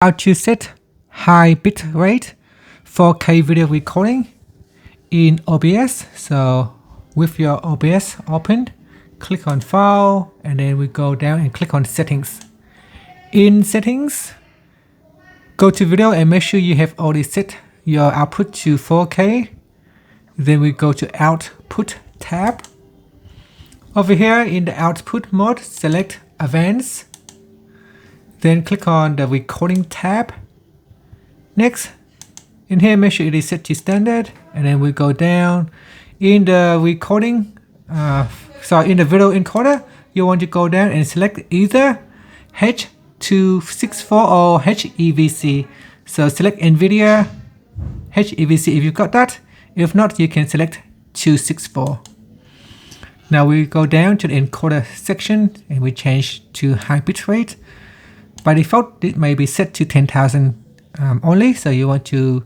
How to set high bit rate 4K video recording in OBS. So with your OBS opened, click on File, and then we go down and click on Settings. In Settings, go to Video and make sure you have already set your output to 4K. Then we go to Output tab. Over here in the Output mode, select Advanced. Then click on the Recording tab. Next, in here, make sure it is set to Standard, and then we go down in the recording. In the video encoder, you want to go down and select either H.264 or HEVC. So select NVIDIA HEVC if you've got that. If not, you can select 264. Now we go down to the encoder section and we change to high bit rate. By default, it may be set to 10,000 only, so you want to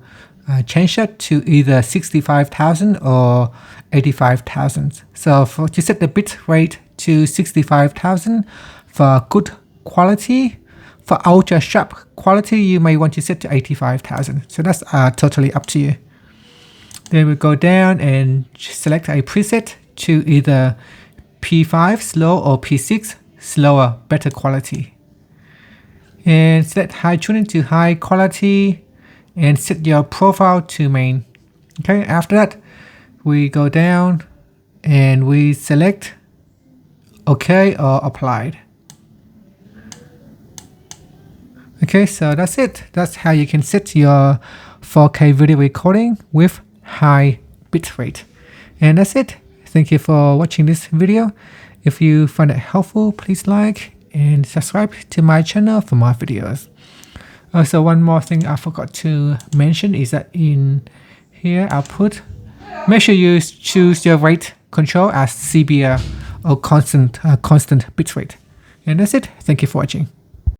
change that to either 65,000 or 85,000. So to set the bit rate to 65,000 for good quality, for ultra sharp quality, you may want to set to 85,000. So that's totally up to you. Then we go down and select a preset to either P5 slow or P6 slower, better quality. And select high tuning to high quality and set your profile to main. Okay, after that, we go down and we select OK or applied. Okay, so that's it. That's how you can set your 4K video recording with high bitrate. And that's it. Thank you for watching this video. If you find it helpful, please like and subscribe to my channel for more videos. Also, one more thing I forgot to mention is that in here output, make sure you choose your rate control as CBR or constant bitrate. And that's it. Thank you for watching.